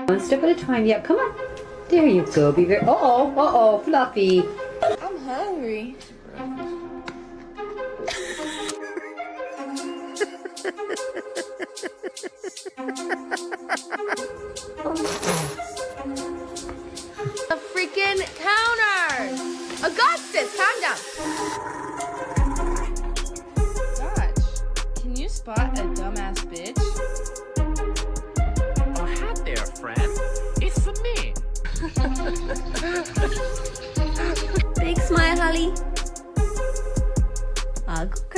One step at a time. Yeah, come on. There you go. Be very. Uh oh, Fluffy. I'm hungry. The freaking counter! Augustus, calm down. Gosh, can you spot a dumbass bitch? Oh, hi there, friend. It's me. Big smile, Holly. Hug.